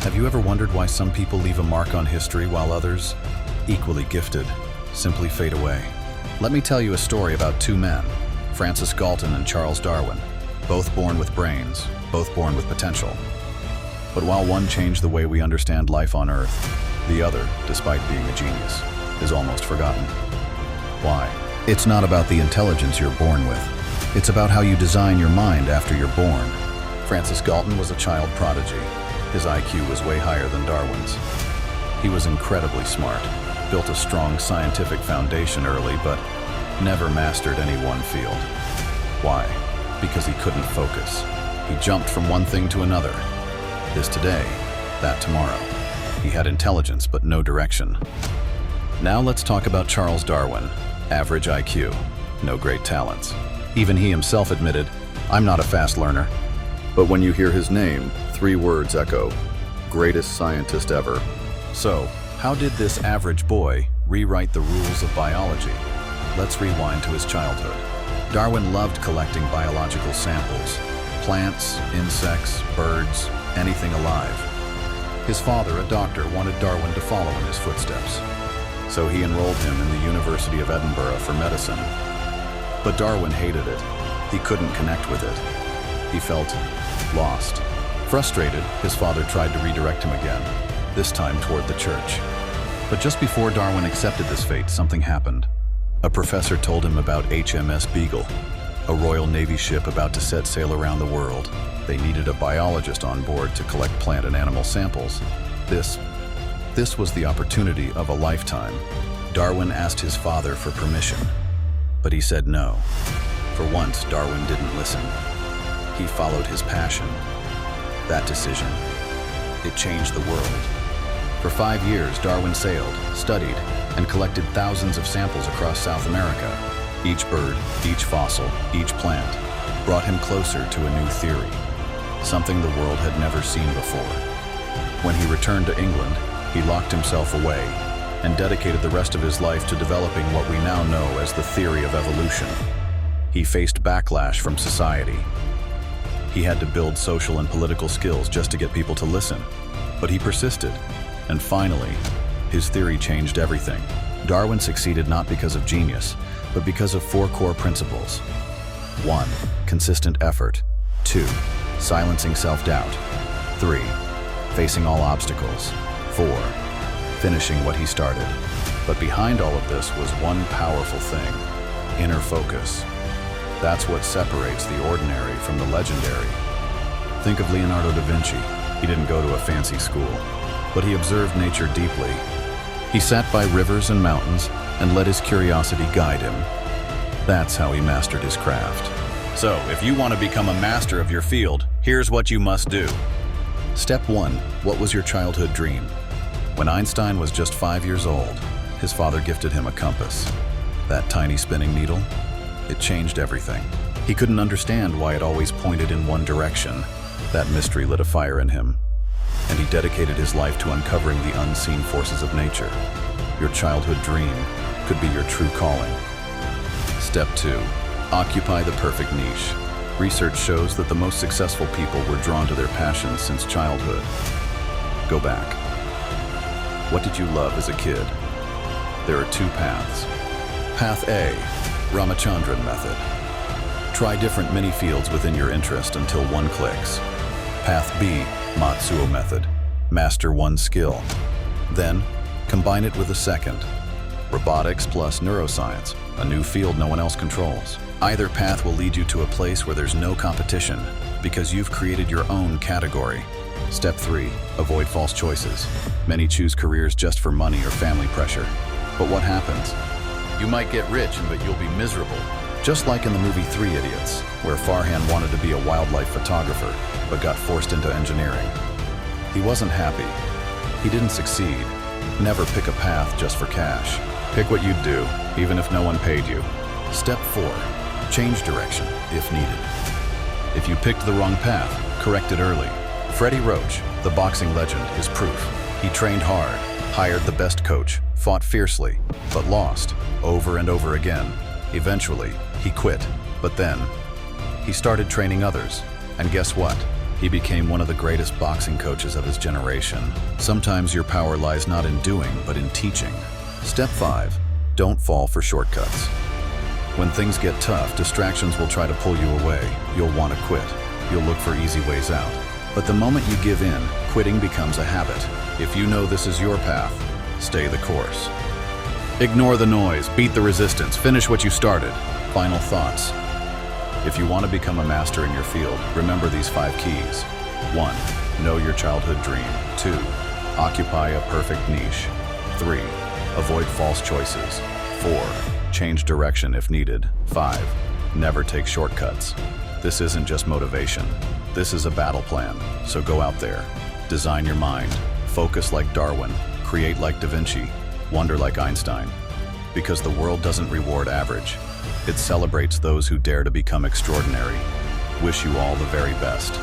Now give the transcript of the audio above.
Have you ever wondered why some people leave a mark on history while others, equally gifted, simply fade away? Let me tell you a story about two men, Francis Galton and Charles Darwin, both born with brains, both born with potential. But while one changed the way we understand life on Earth, the other, despite being a genius, is almost forgotten. Why? It's not about the intelligence you're born with. It's about how you design your mind after you're born. Francis Galton was a child prodigy. His IQ was way higher than Darwin's. He was incredibly smart, built a strong scientific foundation early, but never mastered any one field. Why? Because he couldn't focus. He jumped from one thing to another. This today, that tomorrow. He had intelligence, but no direction. Now let's talk about Charles Darwin. Average IQ, no great talents. Even he himself admitted, "I'm not a fast learner." But when you hear his name, 3 words echo: greatest scientist ever. So, how did this average boy rewrite the rules of biology? Let's rewind to his childhood. Darwin loved collecting biological samples: plants, insects, birds, anything alive. His father, a doctor, wanted Darwin to follow in his footsteps. So he enrolled him in the University of Edinburgh for medicine. But Darwin hated it. He couldn't connect with it. He felt lost. Frustrated, his father tried to redirect him again, this time toward the church. But just before Darwin accepted this fate, something happened. A professor told him about HMS Beagle, a Royal Navy ship about to set sail around the world. They needed a biologist on board to collect plant and animal samples. This was the opportunity of a lifetime. Darwin asked his father for permission, but he said no. For once, Darwin didn't listen. He followed his passion. That decision, it changed the world. For 5 years, Darwin sailed, studied, and collected thousands of samples across South America. Each bird, each fossil, each plant brought him closer to a new theory, something the world had never seen before. When he returned to England, he locked himself away and dedicated the rest of his life to developing what we now know as the theory of evolution. He faced backlash from society. He had to build social and political skills just to get people to listen. But he persisted, and finally, his theory changed everything. Darwin succeeded not because of genius, but because of 4 core principles. 1. Consistent effort. 2. Silencing self-doubt. 3. Facing all obstacles. 4. Finishing what he started. But behind all of this was one powerful thing: inner focus. That's what separates the ordinary from the legendary. Think of Leonardo da Vinci. He didn't go to a fancy school, but he observed nature deeply. He sat by rivers and mountains and let his curiosity guide him. That's how he mastered his craft. So, if you want to become a master of your field, here's what you must do. Step 1. What was your childhood dream? When Einstein was just 5 years old, his father gifted him a compass. That tiny spinning needle, it changed everything. He couldn't understand why it always pointed in one direction. That mystery lit a fire in him, and he dedicated his life to uncovering the unseen forces of nature. Your childhood dream could be your true calling. Step 2. Occupy the perfect niche. Research shows that the most successful people were drawn to their passions since childhood. Go back. What did you love as a kid? There are 2 paths. Path A, Ramachandran method. Try different mini-fields within your interest until one clicks. Path B, Matsuo method. Master one skill. Then, combine it with a second. Robotics plus neuroscience, a new field no one else controls. Either path will lead you to a place where there's no competition, because you've created your own category. Step 3, avoid false choices. Many choose careers just for money or family pressure. But what happens? You might get rich, but you'll be miserable. Just like in the movie 3 Idiots, where Farhan wanted to be a wildlife photographer, but got forced into engineering. He wasn't happy. He didn't succeed. Never pick a path just for cash. Pick what you'd do, even if no one paid you. Step 4, change direction, if needed. If you picked the wrong path, correct it early. Freddie Roach, the boxing legend, is proof. He trained hard, hired the best coach, fought fiercely, but lost over and over again. Eventually, he quit, but then he started training others. And guess what? He became one of the greatest boxing coaches of his generation. Sometimes your power lies not in doing, but in teaching. Step 5. Don't fall for shortcuts. When things get tough, distractions will try to pull you away. You'll want to quit. You'll look for easy ways out. But the moment you give in, quitting becomes a habit. If you know this is your path, stay the course. Ignore the noise, beat the resistance, finish what you started. Final thoughts. If you want to become a master in your field, remember these 5 keys. 1. Know your childhood dream. 2. Occupy a perfect niche. 3. Avoid false choices. 4. Change direction if needed. 5. Never take shortcuts. This isn't just motivation. This is a battle plan. So go out there. Design your mind. Focus like Darwin. Create like Da Vinci. Wonder like Einstein. Because the world doesn't reward average. It celebrates those who dare to become extraordinary. Wish you all the very best.